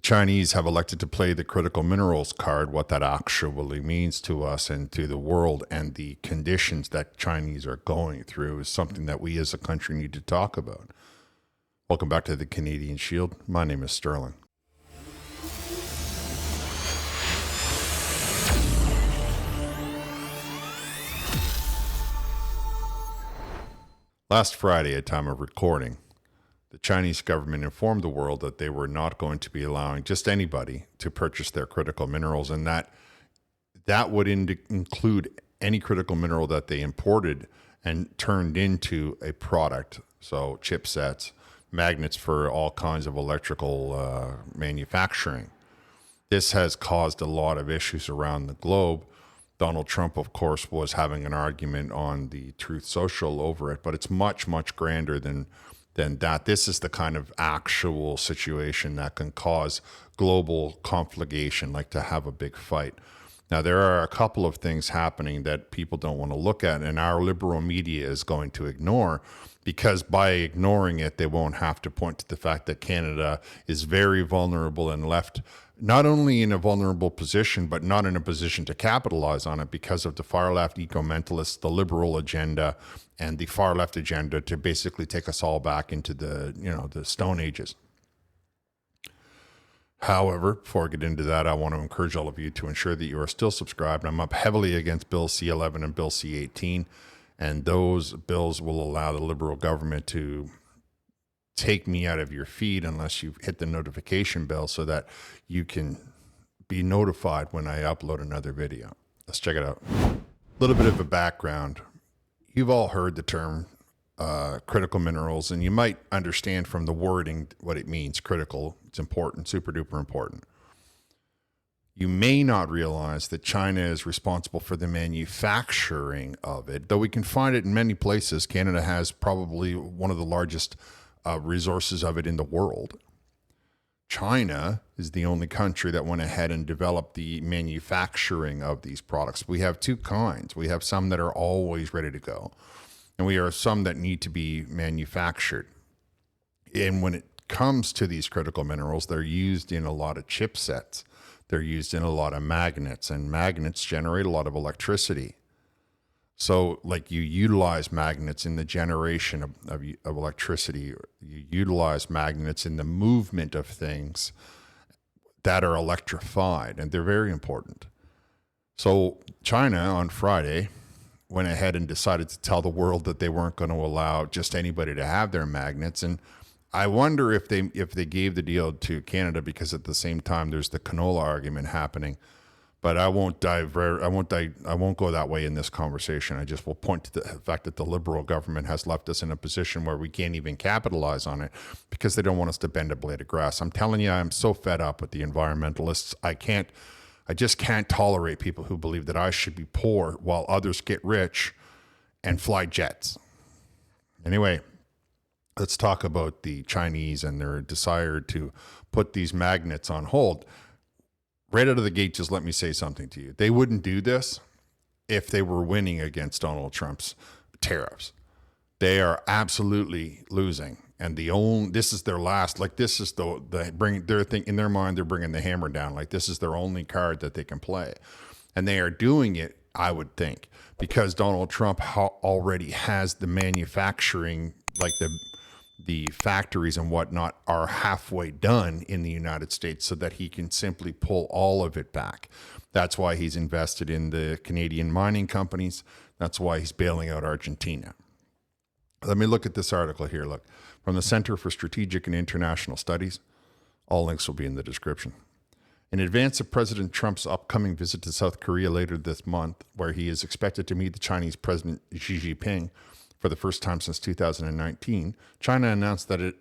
Chinese have elected to play the critical minerals card, what that actually means to us and to the world, and the conditions that Chinese are going through is something that we as a country need to talk about. Welcome back to the Canadian Shield. My name is Sterling. Last Friday, at time of recording, the Chinese government informed the world that they were not going to be allowing just anybody to purchase their critical minerals, and that would include any critical mineral that they imported and turned into a product. So chipsets, magnets for all kinds of electrical manufacturing. This has caused a lot of issues around the globe. Donald Trump, of course, was having an argument on the Truth Social over it, but it's much, much grander than that. This is the kind of actual situation that can cause global conflagration, like to have a big fight. Now, there are a couple of things happening that people don't want to look at, and our liberal media is going to ignore, because by ignoring it, they won't have to point to the fact that Canada is very vulnerable and left not only in a vulnerable position, but not in a position to capitalize on it because of the far left eco-mentalists, the liberal agenda, and the far left agenda to basically take us all back into the Stone Ages. However, before I get into that, I want to encourage all of you to ensure that you are still subscribed. I'm up heavily against Bill C-11 and Bill C-18, and those bills will allow the Liberal government to take me out of your feed unless you hit the notification bell so that you can be notified when I upload another video. Let's check it out. A little bit of a background. You've all heard the term critical minerals, and you might understand from the wording what it means. Critical, it's important, super duper important. You may not realize that China is responsible for the manufacturing of it, though we can find it in many places. Canada has probably one of the largest resources of it in the world. China is the only country that went ahead and developed the manufacturing of these products. We have two kinds. We have some that are always ready to go, and we have some that need to be manufactured. And when it comes to these critical minerals, they're used in a lot of chipsets. They're used in a lot of magnets, and magnets generate a lot of electricity. So like you utilize magnets in the generation of electricity, you utilize magnets in the movement of things that are electrified, and they're very important. So China on Friday went ahead and decided to tell the world that they weren't going to allow just anybody to have their magnets. And I wonder if they gave the deal to Canada, because at the same time there's the canola argument happening. But I won't go that way in this conversation. I just will point to the fact that the Liberal government has left us in a position where we can't even capitalize on it because they don't want us to bend a blade of grass. I'm telling you, I'm so fed up with the environmentalists. I just can't tolerate people who believe that I should be poor while others get rich and fly jets. Anyway, let's talk about the Chinese and their desire to put these magnets on hold. Right out of the gate, just let me say something to you. They wouldn't do this if they were winning against Donald Trump's tariffs. They are absolutely losing, and this is their last. Like, this is their thing in their mind. They're bringing the hammer down. Like, this is their only card that they can play, and they are doing it, I would think, because Donald Trump already has the manufacturing, like the factories and whatnot are halfway done in the United States, so that he can simply pull all of it back. That's why he's invested in the Canadian mining companies. That's why he's bailing out Argentina. Let me look at this article here. Look, from the Center for Strategic and International Studies. All links will be in the description. In advance of President Trump's upcoming visit to South Korea later this month, where he is expected to meet the Chinese President Xi Jinping for the first time since 2019, China announced that it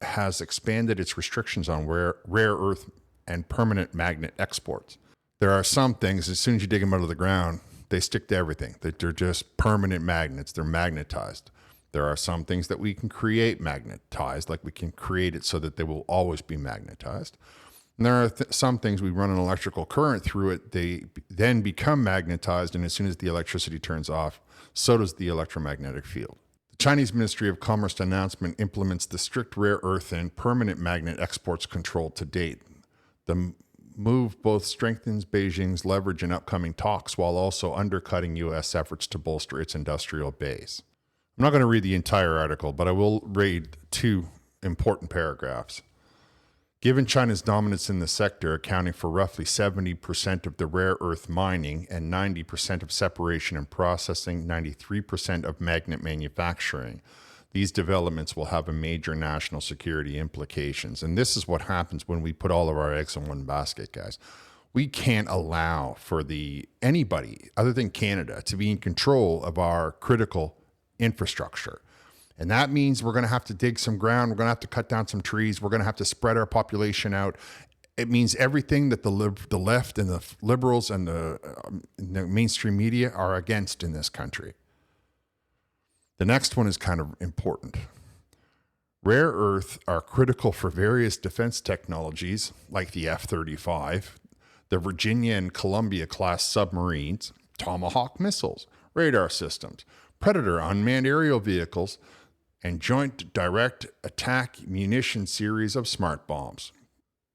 has expanded its restrictions on rare earth and permanent magnet exports. There are some things, as soon as you dig them out of the ground, they stick to everything. They're just permanent magnets. They're magnetized. There are some things that we can create magnetized, like we can create it so that they will always be magnetized. And there are some things we run an electrical current through it. They then become magnetized, and as soon as the electricity turns off, so does the electromagnetic field. The Chinese Ministry of Commerce announcement implements the strict rare earth and permanent magnet exports control to date. The move both strengthens Beijing's leverage in upcoming talks while also undercutting U.S. efforts to bolster its industrial base. I'm not going to read the entire article, but I will read two important paragraphs. Given China's dominance in the sector, accounting for roughly 70% of the rare earth mining and 90% of separation and processing, 93% of magnet manufacturing, these developments will have a major national security implications. And this is what happens when we put all of our eggs in one basket, guys. We can't allow for anybody other than Canada to be in control of our critical infrastructure. And that means we're going to have to dig some ground. We're going to have to cut down some trees. We're going to have to spread our population out. It means everything that the left and the liberals and the mainstream media are against in this country. The next one is kind of important. Rare earth are critical for various defense technologies like the F-35, the Virginia and Columbia class submarines, Tomahawk missiles, radar systems, Predator unmanned aerial vehicles, and Joint Direct Attack Munition series of smart bombs.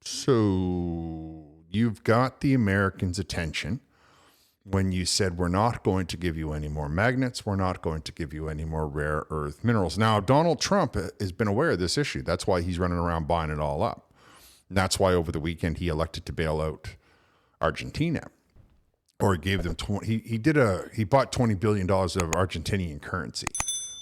So you've got the Americans' attention when you said, we're not going to give you any more magnets, we're not going to give you any more rare earth minerals. Now, Donald Trump has been aware of this issue. That's why he's running around buying it all up. And that's why over the weekend he elected to bail out Argentina. Or he gave them he bought $20 billion of Argentinian currency,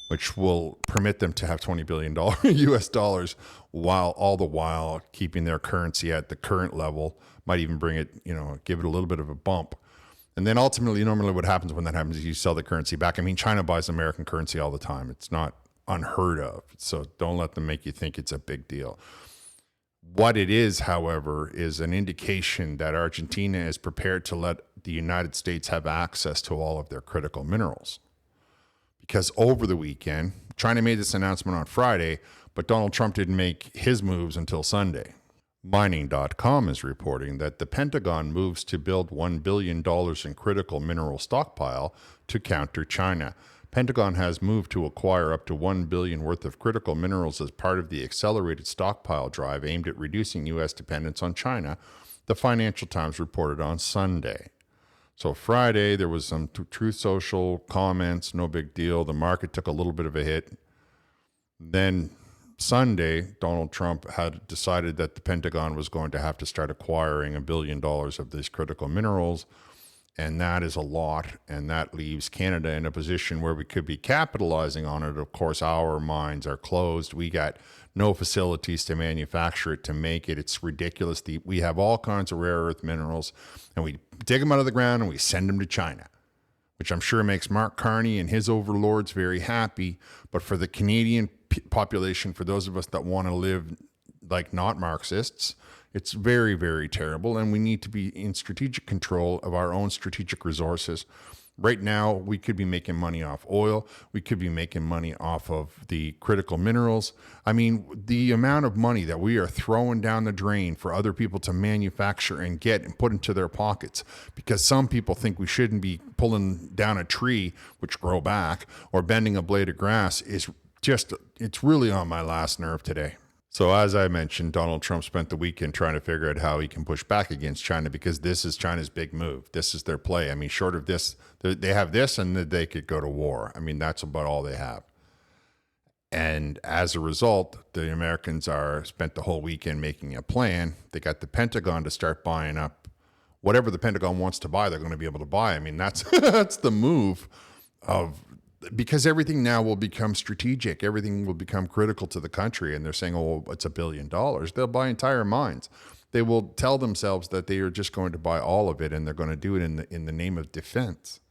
which will permit them to have $20 billion US dollars all the while keeping their currency at the current level, might even bring it, give it a little bit of a bump. And then ultimately, normally what happens when that happens is you sell the currency back. I mean, China buys American currency all the time. It's not unheard of. So don't let them make you think it's a big deal. What it is, however, is an indication that Argentina is prepared to let the United States have access to all of their critical minerals. Because over the weekend, China made this announcement on Friday, but Donald Trump didn't make his moves until Sunday. Mining.com is reporting that the Pentagon moves to build $1 billion in critical mineral stockpile to counter China. Pentagon has moved to acquire up to $1 billion worth of critical minerals as part of the accelerated stockpile drive aimed at reducing U.S. dependence on China, the Financial Times reported on Sunday. So Friday, there was some Truth Social comments, no big deal. The market took a little bit of a hit. Then Sunday, Donald Trump had decided that the Pentagon was going to have to start acquiring $1 billion of these critical minerals. And that is a lot. And that leaves Canada in a position where we could be capitalizing on it. Of course, our mines are closed. We got no facilities to manufacture it, to make it. It's ridiculous. We have all kinds of rare earth minerals, and we dig them out of the ground and we send them to China, which I'm sure makes Mark Carney and his overlords very happy. But for the Canadian population, for those of us that want to live like not Marxists, it's very, very terrible. And we need to be in strategic control of our own strategic resources. Right now, we could be making money off oil. We could be making money off of the critical minerals. I mean, the amount of money that we are throwing down the drain for other people to manufacture and get and put into their pockets, because some people think we shouldn't be pulling down a tree, which grow back, or bending a blade of grass, is just, it's really on my last nerve today. So as I mentioned, Donald Trump spent the weekend trying to figure out how he can push back against China, because this is China's big move. This is their play. I mean, short of this, they have this and they could go to war. I mean, that's about all they have. And as a result, the Americans spent the whole weekend making a plan. They got the Pentagon to start buying up whatever the Pentagon wants to buy, they're going to be able to buy. I mean, that's that's the move because everything now will become strategic. Everything will become critical to the country. And they're saying, oh, it's $1 billion. They'll buy entire mines. They will tell themselves that they are just going to buy all of it, and they're going to do it in the name of defense.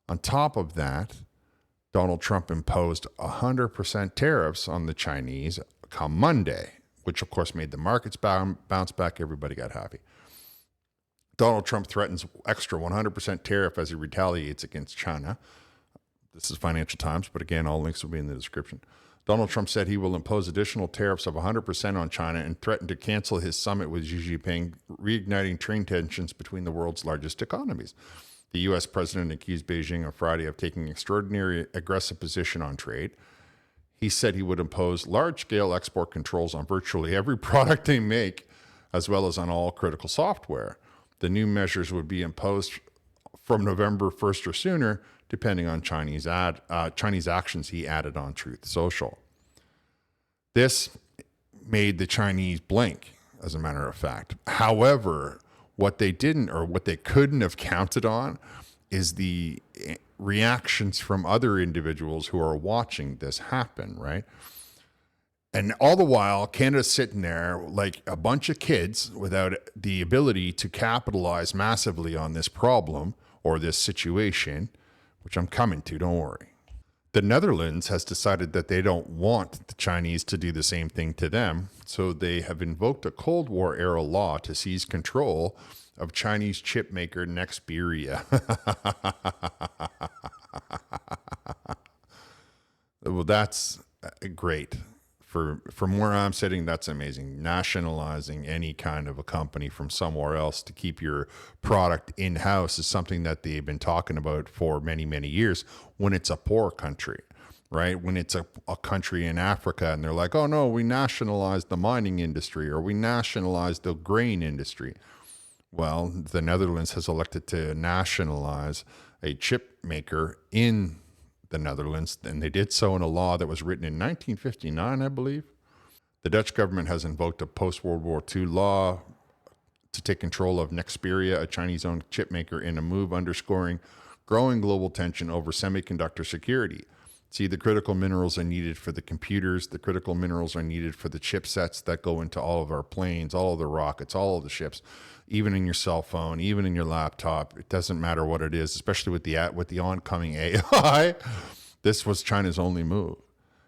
On top of that, Donald Trump imposed 100% tariffs on the Chinese come Monday, which of course made the markets bounce back. Everybody got happy. Donald Trump threatens extra 100% tariff as he retaliates against China. This is Financial Times, but again, all links will be in the description. Donald Trump said he will impose additional tariffs of 100% on China and threatened to cancel his summit with Xi Jinping, reigniting trade tensions between the world's largest economies. The U.S. president accused Beijing on Friday of taking extraordinary aggressive position on trade. He said he would impose large-scale export controls on virtually every product they make, as well as on all critical software. The new measures would be imposed from November 1st or sooner, depending on Chinese actions, he added on Truth Social. This made the Chinese blink, as a matter of fact. However, what they didn't, or what they couldn't have counted on, is the reactions from other individuals who are watching this happen, right? And all the while, Canada's sitting there like a bunch of kids without the ability to capitalize massively on this problem or this situation, which I'm coming to, don't worry. The Netherlands has decided that they don't want the Chinese to do the same thing to them, so they have invoked a Cold War era law to seize control of Chinese chip maker Nexperia. Well, that's great. From where I'm sitting, that's amazing. Nationalizing any kind of a company from somewhere else to keep your product in-house is something that they've been talking about for many, many years when it's a poor country, right? When it's a country in Africa and they're like, oh no, we nationalized the mining industry or we nationalized the grain industry. Well, the Netherlands has elected to nationalize a chip maker in the Netherlands, and they did so in a law that was written in 1959, I believe. The Dutch government has invoked a post-World War II law to take control of Nexperia, a Chinese-owned chip maker, in a move underscoring growing global tension over semiconductor security. See, the critical minerals are needed for the computers. The critical minerals are needed for the chipsets that go into all of our planes, all of the rockets, all of the ships, even in your cell phone, even in your laptop. It doesn't matter what it is, especially with the oncoming AI. This was China's only move.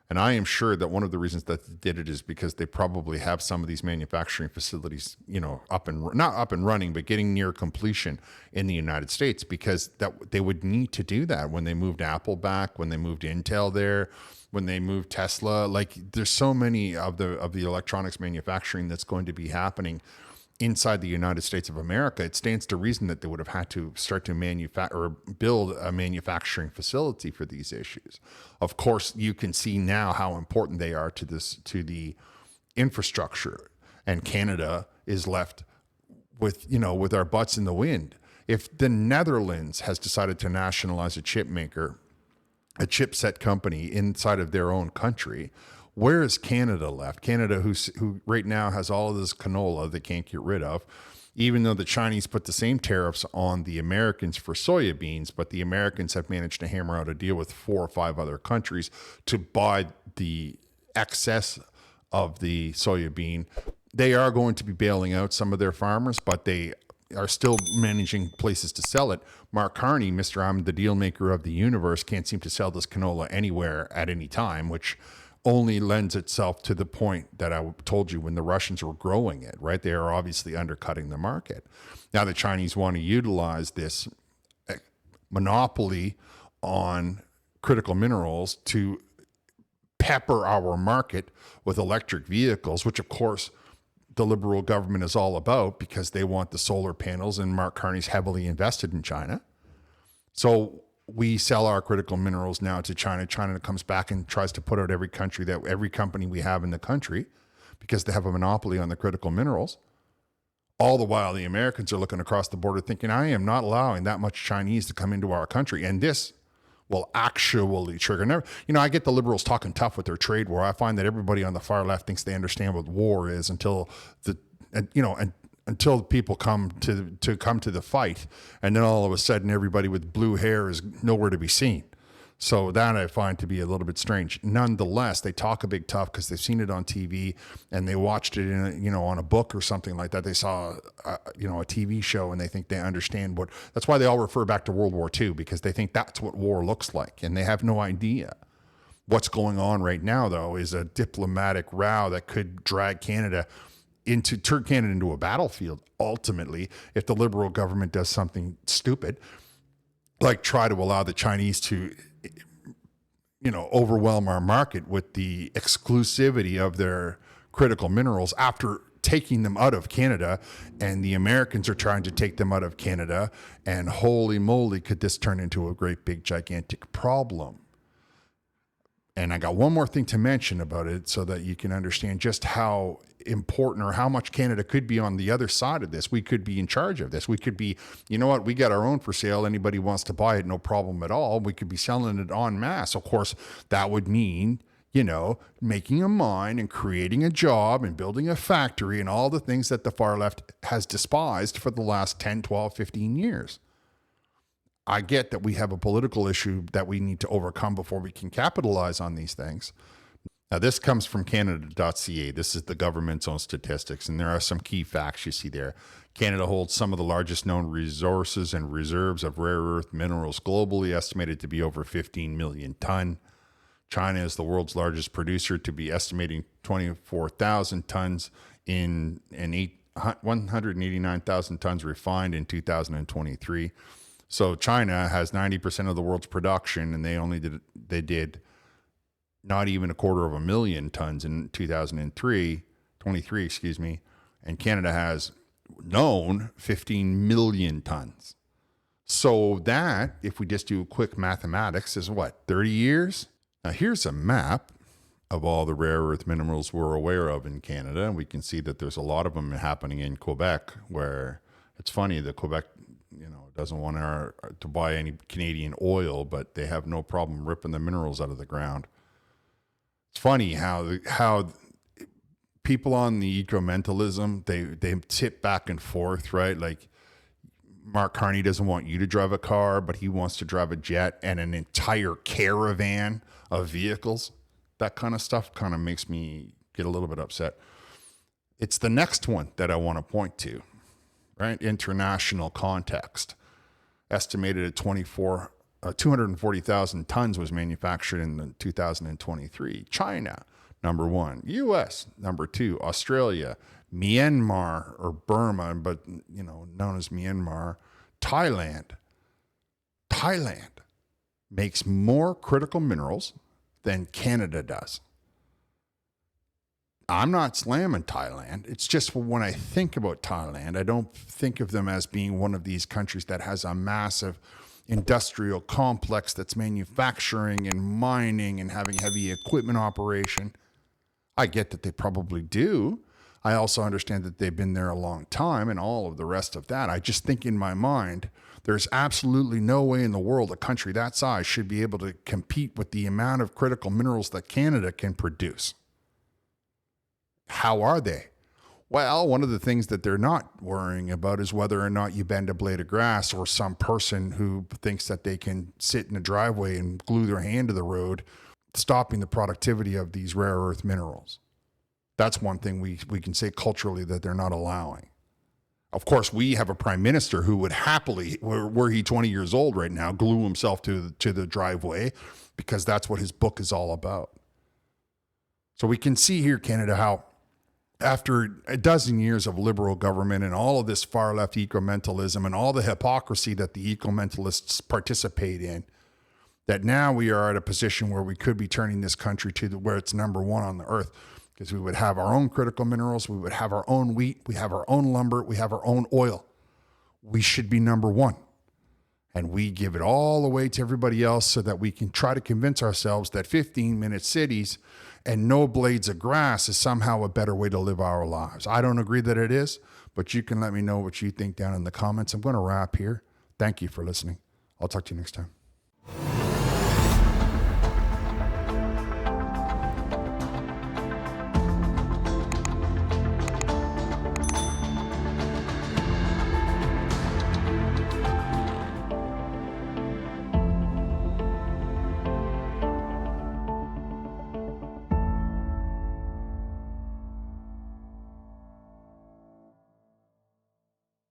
And I am sure that one of the reasons that they did it is because they probably have some of these manufacturing facilities, not up and running, but getting near completion in the United States, because that they would need to do that when they moved Apple back, when they moved Intel there, when they moved Tesla. Like, there's so many of the electronics manufacturing that's going to be happening inside the United States of America. It stands to reason that they would have had to start to manufacture or build a manufacturing facility for these issues. Of course, you can see now how important they are to the infrastructure, and Canada is left with our butts in the wind. If the Netherlands has decided to nationalize a chip maker, a chipset company inside of their own country, where is Canada left? Canada, who right now has all of this canola they can't get rid of, even though the Chinese put the same tariffs on the Americans for soybeans, but the Americans have managed to hammer out a deal with 4 or 5 other countries to buy the excess of the soybean. They are going to be bailing out some of their farmers, but they are still managing places to sell it. Mark Carney, Mr. I'm the deal maker of the universe, can't seem to sell this canola anywhere at any time, which only lends itself to the point that I told you when the Russians were growing it, right? They are obviously undercutting the market. Now the Chinese want to utilize this monopoly on critical minerals to pepper our market with electric vehicles, which of course the Liberal government is all about because they want the solar panels, and Mark Carney's heavily invested in China. So we sell our critical minerals now to China. China comes back and tries to put out every company we have in the country because they have a monopoly on the critical minerals. All the while, the Americans are looking across the border thinking, I am not allowing that much Chinese to come into our country. And this will actually trigger. I get the Liberals talking tough with their trade war. I find that everybody on the far left thinks they understand what war is until people come to the fight, and then all of a sudden everybody with blue hair is nowhere to be seen. So that I find to be a little bit strange. Nonetheless, they talk a big tough because they've seen it on TV and they watched it on a book or something like that. They saw a TV show and they think they understand that's why they all refer back to World War II, because they think that's what war looks like, and they have no idea. What's going on right now, though, is a diplomatic row that could drag turn Canada into a battlefield, ultimately, if the Liberal government does something stupid, like try to allow the Chinese to, overwhelm our market with the exclusivity of their critical minerals after taking them out of Canada, and the Americans are trying to take them out of Canada, and holy moly, could this turn into a great big gigantic problem. And I got one more thing to mention about it so that you can understand just how important or how much Canada could be on the other side of this. We could be in charge of this. We could be, you know what, we got our own for sale. Anybody wants to buy it, no problem at all. We could be selling it en masse. Of course, that would mean, you know, making a mine and creating a job and building a factory and all the things that the far left has despised for the last 10, 12, 15 years. I get that we have a political issue that we need to overcome before we can capitalize on these things. Now, this comes from Canada.ca. This is the government's own statistics, and there are some key facts you see there. Canada holds some of the largest known resources and reserves of rare earth minerals globally, estimated to be over 15 million ton. China is the world's largest producer, to be estimating 24,000 tons and 189,000 tons refined in 2023. So China has 90% of the world's production, and they did not even 250,000 tons in 23, excuse me. And Canada has known 15 million tons. So that, if we just do quick mathematics, is what, 30 years? Now here's a map of all the rare earth minerals we're aware of in Canada. And we can see that there's a lot of them happening in Quebec, where it's funny that Quebec, doesn't want to buy any Canadian oil, but they have no problem ripping the minerals out of the ground. It's funny how people on the eco-mentalism, they tip back and forth, right? Like Mark Carney doesn't want you to drive a car, but he wants to drive a jet and an entire caravan of vehicles. That kind of stuff kind of makes me get a little bit upset. It's the next one that I want to point to, right? International context. Estimated at 240,000 tons was manufactured in 2023. China, number one. U.S., number two. Australia, Myanmar, or Burma, but known as Myanmar. Thailand makes more critical minerals than Canada does. I'm not slamming Thailand. It's just when I think about Thailand, I don't think of them as being one of these countries that has a massive industrial complex that's manufacturing and mining and having heavy equipment operation. I get that they probably do. I also understand that they've been there a long time and all of the rest of that. I just think in my mind, there's absolutely no way in the world a country that size should be able to compete with the amount of critical minerals that Canada can produce. How are they? Well, one of the things that they're not worrying about is whether or not you bend a blade of grass, or some person who thinks that they can sit in a driveway and glue their hand to the road, stopping the productivity of these rare earth minerals. That's one thing we can say culturally that they're not allowing. Of course, we have a prime minister who would happily, were he 20 years old right now, glue himself to the driveway, because that's what his book is all about. So we can see here, Canada, how after a dozen years of liberal government and all of this far left eco-mentalism and all the hypocrisy that the eco-mentalists participate in, that now we are at a position where we could be turning this country to where it's number one on the earth, because we would have our own critical minerals, we would have our own wheat, we have our own lumber, we have our own oil. We should be number one. And we give it all away to everybody else so that we can try to convince ourselves that 15-minute cities and no blades of grass is somehow a better way to live our lives. I don't agree that it is, but you can let me know what you think down in the comments. I'm going to wrap here. Thank you for listening. I'll talk to you next time.